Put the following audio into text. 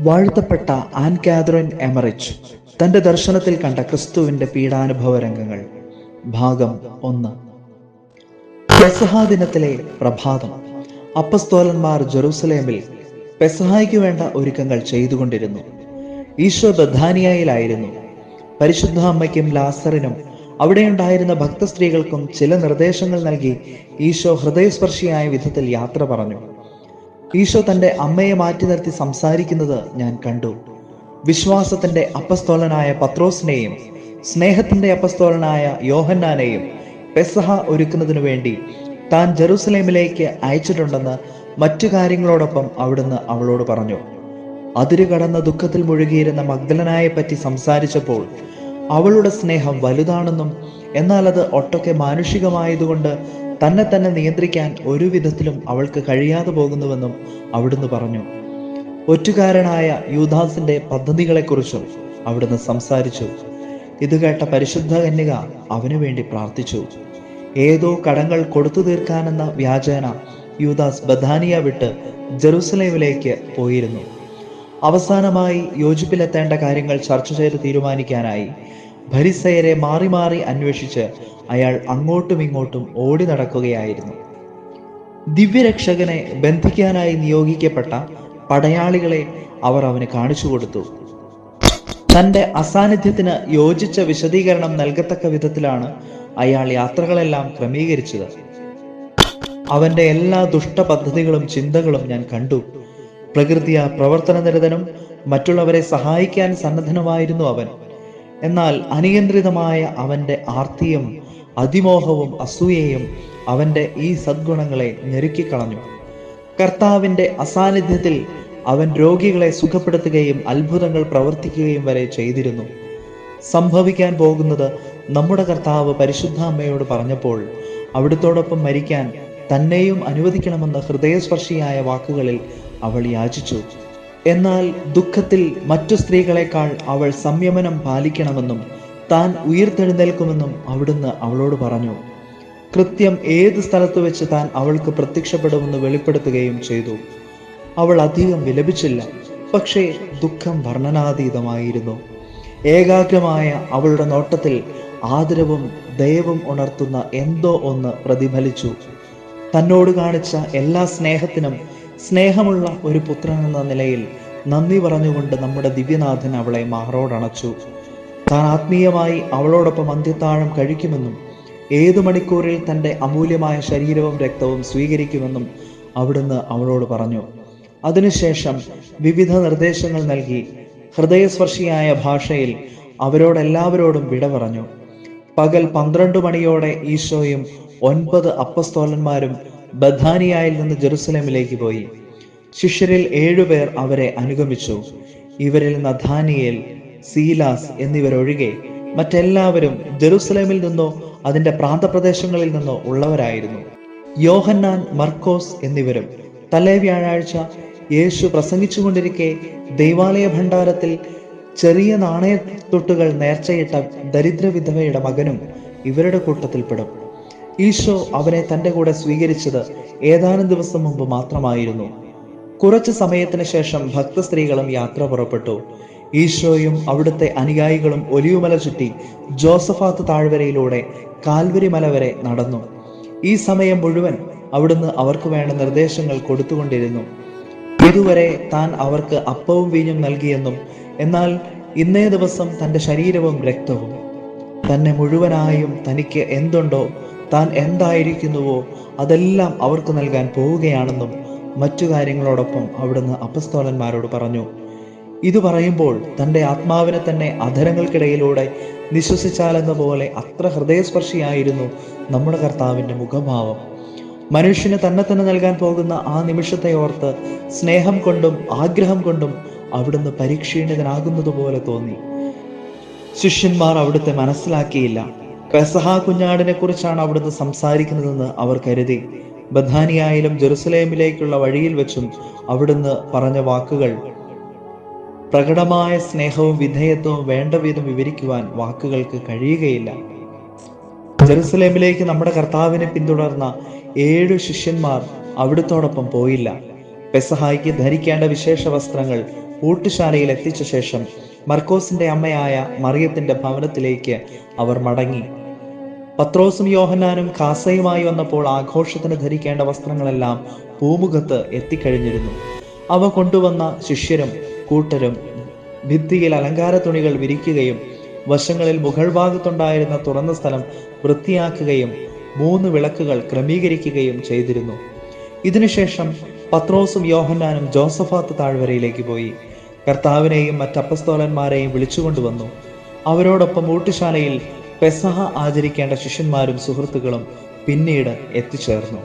വാഴ്ത്തപ്പെട്ട an Catherine എമറിച്ച് തന്റെ ദർശനത്തിൽ കണ്ട ക്രിസ്തുവിന്റെ പീഡാനുഭവ രംഗങ്ങൾ. ഭാഗം 1. പെസഹ ദിനത്തിലെ പ്രഭാതം. അപ്പസ്തോലന്മാർ ജെറുസലേമിൽ പെസഹായ്ക്ക് വേണ്ട ഒരുക്കങ്ങൾ ചെയ്തുകൊണ്ടിരുന്നു. ഈശോ ബഥാനിയയിലായിരുന്നു. പരിശുദ്ധ അമ്മയ്ക്കും ലാസറിനും അവിടെയുണ്ടായിരുന്ന ഭക്തസ്ത്രീകൾക്കും ചില നിർദ്ദേശങ്ങൾ നൽകി ഈശോ ഹൃദയസ്പർശിയായ വിധത്തിൽ യാത്ര പറഞ്ഞു. ഈശോ തന്റെ അമ്മയെ മാറ്റി നിർത്തി സംസാരിക്കുന്നത് ഞാൻ കണ്ടു. വിശ്വാസത്തിന്റെ അപ്പസ്തോലനായ പത്രോസിനെയും സ്നേഹത്തിന്റെ അപ്പസ്തോലനായ യോഹന്നാനെയും പെസഹ ഒരുക്കുന്നതിനു വേണ്ടി താൻ ജെറുസലേമിലേക്ക് അയച്ചിട്ടുണ്ടെന്ന് മറ്റു കാര്യങ്ങളോടൊപ്പം അവിടുന്ന് അവളോട് പറഞ്ഞു. അതിരുകടന്ന ദുഃഖത്തിൽ മുഴുകിയിരുന്ന മഗ്ദലനായെ പറ്റി സംസാരിച്ചപ്പോൾ അവളുടെ സ്നേഹം വലുതാണെന്നും എന്നാൽ അത് ഒട്ടൊക്കെ മാനുഷികമായതുകൊണ്ട് തന്നെ തന്നെ നിയന്ത്രിക്കാൻ ഒരു വിധത്തിലും അവൾക്ക് കഴിയാതെ പോകുന്നുവെന്നും അവിടുന്ന് പറഞ്ഞു. ഒറ്റുകാരനായ യൂദാസിന്റെ പദ്ധതികളെക്കുറിച്ചും അവിടുന്ന് സംസാരിച്ചു. ഇത് കേട്ട പരിശുദ്ധ കന്യക അവനു വേണ്ടി പ്രാർത്ഥിച്ചു. ഏതോ കടങ്ങൾ കൊടുത്തു തീർക്കാനെന്ന വ്യാജേന യൂദാസ് ബഥാനിയ വിട്ട് ജെറുസലേമിലേക്ക് പോയിരുന്നു. അവസാനമായി യോജിപ്പിലെത്തേണ്ട കാര്യങ്ങൾ ചർച്ച ചെയ്ത് തീരുമാനിക്കാനായി ഫരിസയരെ മാറി മാറി അന്വേഷിച്ച് അയാൾ അങ്ങോട്ടും ഇങ്ങോട്ടും ഓടി നടക്കുകയായിരുന്നു. ദിവ്യരക്ഷകനെ ബന്ധിക്കാനായി നിയോഗിക്കപ്പെട്ട പടയാളികളെ അവർ അവന് കാണിച്ചു കൊടുത്തു. തന്റെ അസാന്നിധ്യത്തിന് യോജിച്ച വിശദീകരണം നൽകത്തക്ക വിധത്തിലാണ് അയാൾ യാത്രകളെല്ലാം ക്രമീകരിച്ചത്. അവന്റെ എല്ലാ ദുഷ്ട പദ്ധതികളും ചിന്തകളും ഞാൻ കണ്ടു. പ്രകൃതിയ പ്രവർത്തനനിരതനും മറ്റുള്ളവരെ സഹായിക്കാൻ സന്നദ്ധനുമായിരുന്നു അവൻ. എന്നാൽ അനിയന്ത്രിതമായ അവന്റെ ആർത്തിയും അതിമോഹവും അസൂയയും അവന്റെ ഈ സദ്ഗുണങ്ങളെ ഞെരുക്കിക്കളഞ്ഞു. കർത്താവിന്റെ അസാന്നിധ്യത്തിൽ അവൻ രോഗികളെ സുഖപ്പെടുത്തുകയും അത്ഭുതങ്ങൾ പ്രവർത്തിക്കുകയും വരെ ചെയ്തിരുന്നു. സംഭവിക്കാൻ പോകുന്നത് നമ്മുടെ കർത്താവ് പരിശുദ്ധ അമ്മയോട് പറഞ്ഞപ്പോൾ അവിടുത്തോടൊപ്പം മരിക്കാൻ തന്നെയും അനുവദിക്കണമെന്ന ഹൃദയസ്പർശിയായ വാക്കുകളിൽ അവൾ യാചിച്ചു. എന്നാൽ ദുഃഖത്തിൽ മറ്റു സ്ത്രീകളെക്കാൾ അവൾ സംയമനം പാലിക്കണമെന്നും താൻ ഉയിർത്തെഴുന്നേൽക്കുമെന്നും അവിടുന്ന് അവളോട് പറഞ്ഞു. കൃത്യം ഏത് സ്ഥലത്ത് വെച്ച് താൻ അവൾക്ക് പ്രത്യക്ഷപ്പെടുമെന്ന് വെളിപ്പെടുത്തുകയും ചെയ്തു. അവൾ അധികം വിലപിച്ചില്ല, പക്ഷേ ദുഃഖം വർണ്ണനാതീതമായിരുന്നു. ഏകാഗ്രമായ അവളുടെ നോട്ടത്തിൽ ആദരവും ദയവും ഉണർത്തുന്ന എന്തോ ഒന്ന് പ്രതിഫലിച്ചു. തന്നോട് കാണിച്ച എല്ലാ സ്നേഹത്തിനും സ്നേഹമുള്ള ഒരു പുത്രൻ എന്ന നിലയിൽ നന്ദി പറഞ്ഞുകൊണ്ട് നമ്മുടെ ദിവ്യനാഥൻ അവളെ മാറോടണച്ചു. താൻ ആത്മീയമായി അവളോടൊപ്പം അന്ത്യത്താഴം കഴിക്കുമെന്നും ഏതു മണിക്കൂറിൽ തൻ്റെ അമൂല്യമായ ശരീരവും രക്തവും സ്വീകരിക്കുമെന്നും അവിടുന്ന് അവളോട് പറഞ്ഞു. അതിനുശേഷം വിവിധ നിർദ്ദേശങ്ങൾ നൽകി ഹൃദയസ്പർശിയായ ഭാഷയിൽ അവരോടെല്ലാവരോടും വിട പറഞ്ഞു. പകൽ 12 മണിയോടെ ഈശോയും 9 അപ്പസ്തോലന്മാരും ബഥാനിയയിൽ നിന്ന് ജെറുസലേമിലേക്ക് പോയി. ശിഷ്യരിൽ 7 പേർ അവരെ അനുഗമിച്ചു. ഇവരിൽ നഥാനിയേൽ, സീലാസ് എന്നിവരൊഴികെ മറ്റെല്ലാവരും ജെറുസലേമിൽ നിന്നോ അതിന്റെ പ്രാന്തപ്രദേശങ്ങളിൽ നിന്നോ ഉള്ളവരായിരുന്നു. യോഹന്നാൻ, മർക്കോസ് എന്നിവരും തലേ വ്യാഴാഴ്ച യേശു പ്രസംഗിച്ചുകൊണ്ടിരിക്കെ ദൈവാലയ ഭണ്ഡാരത്തിൽ ചെറിയ നാണയത്തൊട്ടുകൾ നേർച്ചയിട്ട ദരിദ്ര വിധവയുടെ മകനും ഇവരുടെ കൂട്ടത്തിൽപ്പെടും. ഈശോ അവനെ തൻ്റെ കൂടെ സ്വീകരിച്ചത് ഏതാനും ദിവസം മുമ്പ് മാത്രമായിരുന്നു. കുറച്ചു സമയത്തിന് ശേഷം ഭക്തസ്ത്രീകളും യാത്ര പുറപ്പെട്ടു. ഈശോയും അവിടുത്തെ അനുയായികളും ഒലിവുമല ചുറ്റി ജോസഫാത്ത് താഴ്വരയിലൂടെ കാൽവരി മല വരെ നടന്നു. ഈ സമയം മുഴുവൻ അവിടുന്ന് അവർക്ക് വേണ്ട നിർദ്ദേശങ്ങൾ കൊടുത്തുകൊണ്ടിരുന്നു. ഇതുവരെ താൻ അവർക്ക് അപ്പവും വീഞ്ഞും നൽകിയെന്നും എന്നാൽ ഇന്നേ ദിവസം തൻ്റെ ശരീരവും രക്തവും, തന്നെ മുഴുവനായും തനിക്ക് എന്തുണ്ടോ, താൻ എന്തായിരിക്കുന്നുവോ അതെല്ലാം അവർക്ക് നൽകാൻ പോവുകയാണെന്നും മറ്റു കാര്യങ്ങളോടൊപ്പം അവിടുന്ന് അപ്പസ്തോലന്മാരോട് പറഞ്ഞു. ഇത് പറയുമ്പോൾ തൻ്റെ ആത്മാവിനെ തന്നെ അധരങ്ങൾക്കിടയിലൂടെ നിശ്വസിച്ചാലെന്ന പോലെ അത്ര ഹൃദയസ്പർശിയായിരുന്നു നമ്മുടെ കർത്താവിൻ്റെ മുഖഭാവം. മനുഷ്യന് തന്നെ തന്നെ നൽകാൻ പോകുന്ന ആ നിമിഷത്തെ ഓർത്ത് സ്നേഹം കൊണ്ടും ആഗ്രഹം കൊണ്ടും അവിടുന്ന് പരിക്ഷീണിതനാകുന്നത് പോലെ തോന്നി. ശിഷ്യന്മാർ അവിടുത്തെ മനസ്സിലാക്കിയില്ല. പെസഹ കുഞ്ഞാടിനെ കുറിച്ചാണ് അവിടുന്ന് സംസാരിക്കുന്നതെന്ന് അവർ കരുതി. ബഥാനിയയിലും ജെറുസലേമിലേക്കുള്ള വഴിയിൽ വെച്ചും അവിടുന്ന് പറഞ്ഞ വാക്കുകൾ പ്രകടമായ സ്നേഹവും വിധേയത്വവും വേണ്ട വിധം വിവരിക്കുവാൻ വാക്കുകൾക്ക് കഴിയുകയില്ല. ജെറുസലേമിലേക്ക് നമ്മുടെ കർത്താവിനെ പിന്തുടർന്ന 7 ശിഷ്യന്മാർ അവിടുത്തോടൊപ്പം പോയില്ല. പെസഹായിക്ക് ധരിക്കേണ്ട വിശേഷ വസ്ത്രങ്ങൾ ഊട്ടുശാലയിൽ എത്തിച്ച ശേഷം മർക്കോസിന്റെ അമ്മയായ മറിയത്തിന്റെ ഭവനത്തിലേക്ക് അവർ മടങ്ങി. പത്രോസും യോഹന്നാനും കാസയുമായി വന്നപ്പോൾ ആഘോഷത്തിന് ധരിക്കേണ്ട വസ്ത്രങ്ങളെല്ലാം പൂമുഖത്ത് എത്തിക്കഴിഞ്ഞിരുന്നു. അവ കൊണ്ടുവന്ന ശിഷ്യരും കൂട്ടരും ഭിത്തിയിൽ അലങ്കാര തുണികൾ വിരിക്കുകയും വശങ്ങളിൽ മുകൾ ഭാഗത്തുണ്ടായിരുന്ന തുറന്ന സ്ഥലം വൃത്തിയാക്കുകയും 3 വിളക്കുകൾ ക്രമീകരിക്കുകയും ചെയ്തിരുന്നു. ഇതിനുശേഷം പത്രോസും യോഹന്നാനും ജോസഫാത്ത് താഴ്വരയിലേക്ക് പോയി കർത്താവിനെയും മറ്റപ്പസ്തോലന്മാരെയും വിളിച്ചുകൊണ്ടുവന്നു. അവരോടൊപ്പം ഊട്ടുശാലയിൽ പെസഹ ആചരിക്കേണ്ട ശിഷ്യന്മാരും സുഹൃത്തുക്കളും പിന്നീട് എത്തിച്ചേർന്നു.